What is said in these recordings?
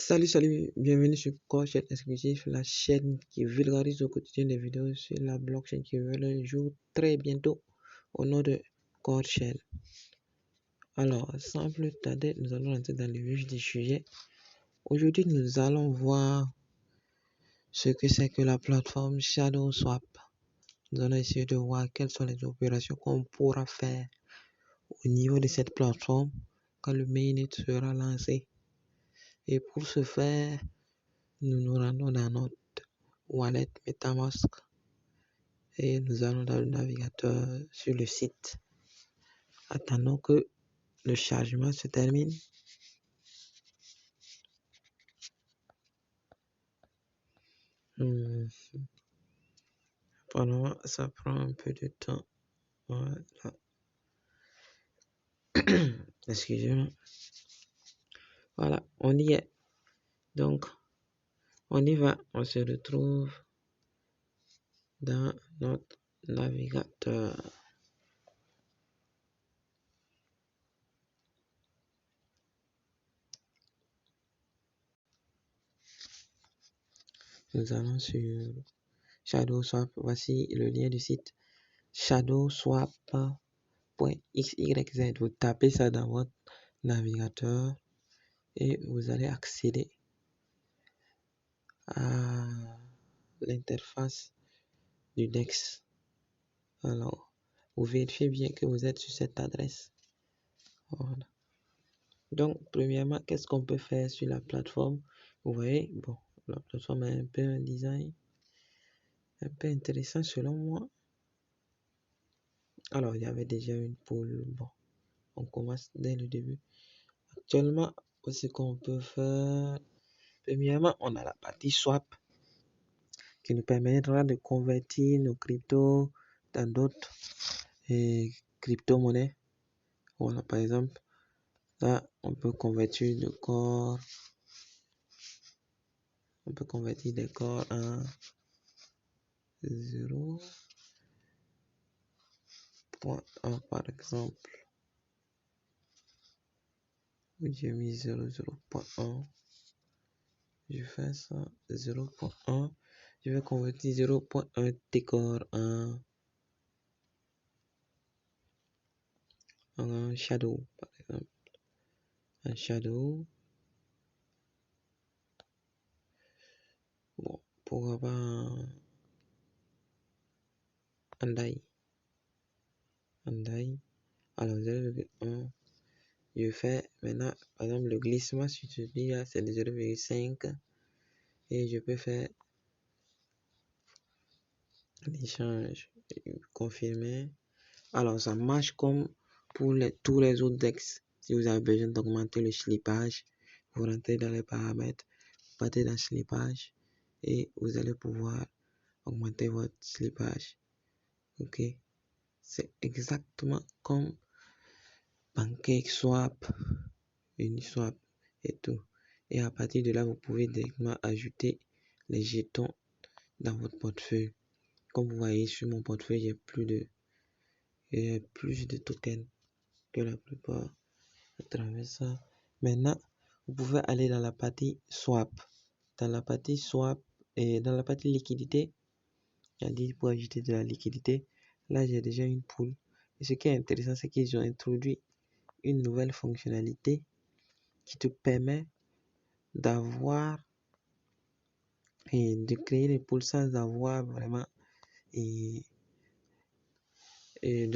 Salut, bienvenue sur CoreChain Exclusif, la chaîne qui vulgarise au quotidien des vidéos sur la blockchain qui verra le jour très bientôt au nom de CoreChain. Alors, sans plus tarder, nous allons entrer dans le vif du sujet. Aujourd'hui, nous allons voir ce que c'est que la plateforme ShadowSwap. Nous allons essayer de voir quelles sont les opérations qu'on pourra faire au niveau de cette plateforme quand le mainnet sera lancé. Et pour ce faire, nous nous rendons dans notre wallet MetaMask et nous allons dans le navigateur sur le site. Attendons que le chargement se termine. Apparemment, ça prend un peu de temps. Voilà. Excusez-moi. Voilà, on y est. Donc, on y va. On se retrouve dans notre navigateur. Nous allons sur ShadowSwap. Voici le lien du site shadowswap.xyz. Vous tapez ça dans votre navigateur et vous allez accéder à l'interface du DEX. Alors, vous vérifiez bien que vous êtes sur cette adresse. Voilà. Donc, premièrement, qu'est-ce qu'on peut faire sur la plateforme? Vous voyez, bon, la plateforme a un peu un design un peu intéressant selon moi. Alors, il y avait déjà une pool. Bon, on commence dès le début. Actuellement, ce qu'on peut faire, premièrement, on a la partie swap qui nous permettra de convertir nos cryptos dans d'autres crypto-monnaies. Voilà, par exemple, là, on peut convertir le corps. On peut convertir des corps en 0.1 par exemple. J'ai mis 0.1. Je fais ça 0.1. Je vais convertir 0.1 décor en shadow, par exemple. Un shadow. Bon, pourquoi pas un DAI. Alors 0.1. Je fais maintenant, par exemple, le glissement sur celui-là, c'est de 0.5. Et je peux faire l'échange confirmé. Alors, ça marche comme pour tous les autres DEX. Si vous avez besoin d'augmenter le slippage, vous rentrez dans les paramètres, vous partez dans slippage et vous allez pouvoir augmenter votre slippage. Ok, c'est exactement comme PancakeSwap, Uniswap et tout. Et à partir de là, vous pouvez directement ajouter les jetons dans votre portefeuille. Comme vous voyez sur mon portefeuille, il y a plus de tokens que la plupart à travers ça. Maintenant, vous pouvez aller dans la partie swap. Dans la partie swap et dans la partie liquidité, il y a dit pour ajouter de la liquidité. Là, j'ai déjà une pool. Et ce qui est intéressant, c'est qu'ils ont introduit une nouvelle fonctionnalité qui te permet d'avoir et de créer des pools sans avoir vraiment de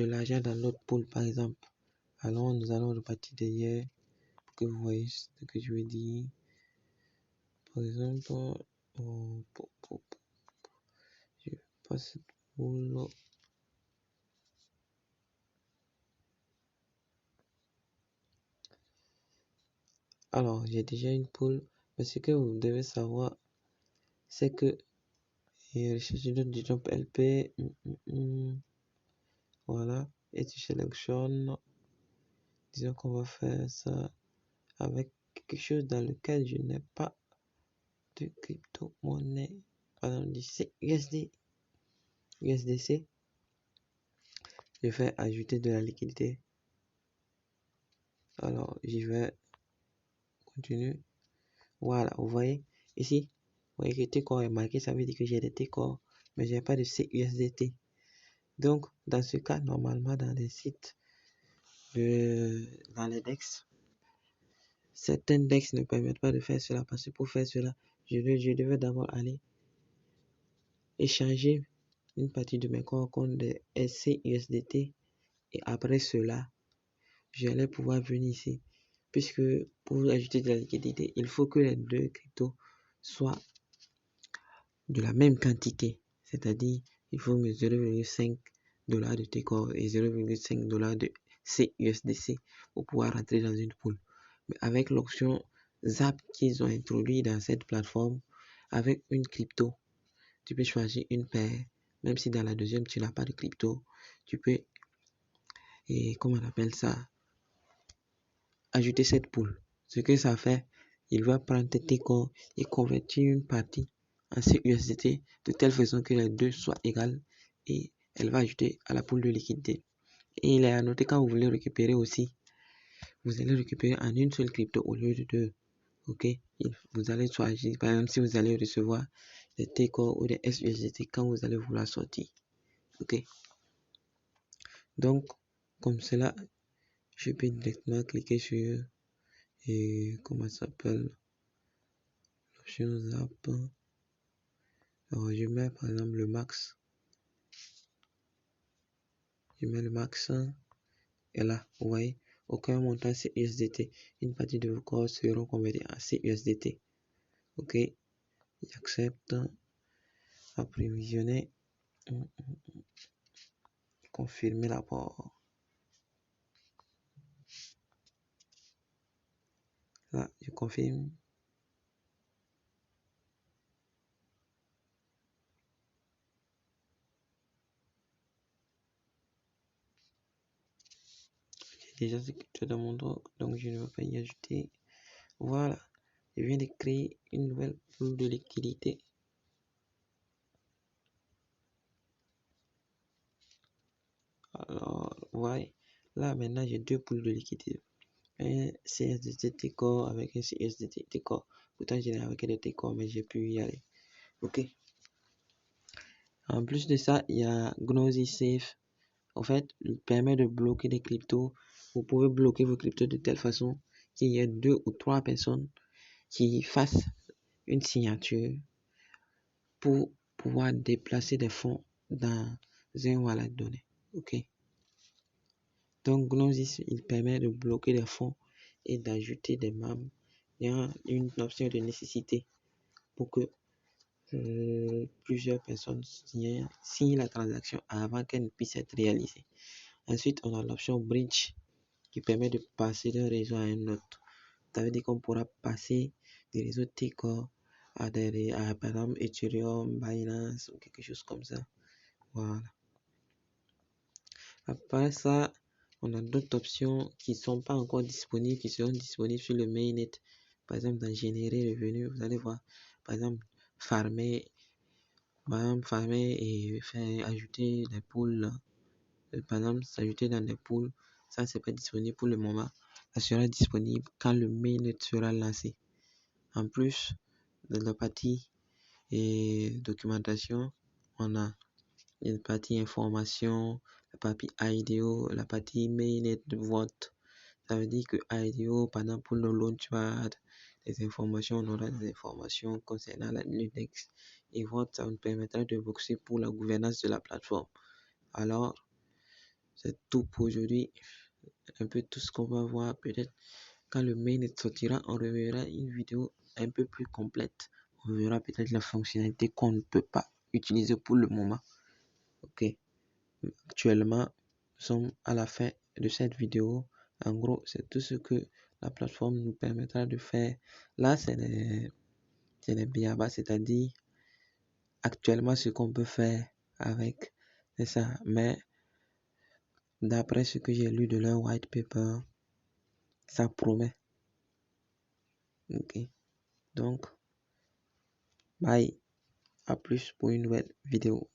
l'argent dans l'autre pool, par exemple. Alors, nous allons repartir derrière pour que vous voyez ce que je veux dire. Par exemple, je passe cette pool. Alors, j'ai déjà une pool, mais ce que vous devez savoir, c'est que rechercher du jump LP, voilà, et tu sélectionnes. Disons qu'on va faire ça avec quelque chose dans lequel je n'ai pas de crypto-monnaie. Par exemple, USDC. Je vais ajouter de la liquidité. Alors, j'y vais. Continue. Voilà, vous voyez ici, vous voyez que T-Core est marqué, ça veut dire que j'ai des T-Core, mais j'ai pas de CUSDT. Donc, dans ce cas, normalement, dans les sites, dans les DEX, certains DEX ne permettent pas de faire cela, parce que pour faire cela, je devais d'abord aller échanger une partie de mes corps contre des SCUSDT, et après cela, j'allais pouvoir venir ici, puisque pour ajouter de la liquidité, il faut que les deux cryptos soient de la même quantité, c'est-à-dire il faut 0,5 $ de T-Core et 0,5 $ de CUSDC pour pouvoir rentrer dans une pool. Mais avec l'option ZAP qu'ils ont introduit dans cette plateforme, avec une crypto, tu peux choisir une paire, même si dans la deuxième tu n'as pas de crypto, tu peux, et comment on appelle ça, ajouter cette pool. Ce que ça fait, il va prendre tes T-Core et convertir une partie en CUSDT de telle façon que les deux soient égales et elle va ajouter à la pool de liquidité. Et il est à noter quand vous voulez récupérer aussi, vous allez récupérer en une seule crypto au lieu de deux. Ok, vous allez choisir, par exemple, si vous allez recevoir des T-Core ou des SUSDT quand vous allez vouloir sortir. Ok, donc comme cela, je peux directement cliquer sur et comment ça s'appelle l'option ZAP. Alors je mets par exemple le max. Je mets le max et là, vous voyez, aucun montant CUSDT. Une partie de vos corps seront convertis en CUSDT. Ok, j'accepte. Approvisionner. Confirmer l'apport. Là, je confirme. J'ai déjà sécurité dans mon droit, donc je ne vais pas y ajouter. Voilà, je viens de créer une nouvelle pool de liquidité. Alors, ouais, là maintenant j'ai deux poules de liquidité. Un CSDT T-Core avec un CSDT T-Core. Pourtant, je n'ai avec des T-Core, mais j'ai pu y aller. Ok. En plus de ça, il y a Gnosis Safe. En fait, il permet de bloquer des cryptos. Vous pouvez bloquer vos cryptos de telle façon qu'il y ait 2 ou 3 personnes qui fassent une signature pour pouvoir déplacer des fonds dans un wallet donné. Ok. Donc Gnosis, il permet de bloquer les fonds et d'ajouter des membres. Il y a une option de nécessité pour que plusieurs personnes signent la transaction avant qu'elle ne puisse être réalisée. Ensuite, on a l'option Bridge qui permet de passer d'un réseau à un autre. Ça veut dire qu'on pourra passer des réseaux T-Core à par exemple Ethereum, Binance ou quelque chose comme ça. Voilà. Après ça, on a d'autres options qui ne sont pas encore disponibles, qui seront disponibles sur le mainnet. Par exemple, dans générer revenu, vous allez voir, par exemple, farmer et faire ajouter des poules. Par exemple, s'ajouter dans des poules, ça c'est pas disponible pour le moment. Ça sera disponible quand le mainnet sera lancé. En plus de la partie et documentation, on a une partie information, la partie IDO, la partie mainnet de vote. Ça veut dire que IDO, par exemple, pour le launchpad, les informations, on aura des informations concernant l'index. Et vote, ça nous permettra de voter pour la gouvernance de la plateforme. Alors, c'est tout pour aujourd'hui. Un peu tout ce qu'on va voir. Peut-être quand le mainnet sortira, on reverra une vidéo un peu plus complète. On verra peut-être la fonctionnalité qu'on ne peut pas utiliser pour le moment. Ok. Actuellement, nous sommes à la fin de cette vidéo. En gros, c'est tout ce que la plateforme nous permettra de faire. Là, c'est les BABA, c'est-à-dire actuellement ce qu'on peut faire avec. C'est ça. Mais d'après ce que j'ai lu de leur white paper, ça promet. Ok. Donc, bye. À plus pour une nouvelle vidéo.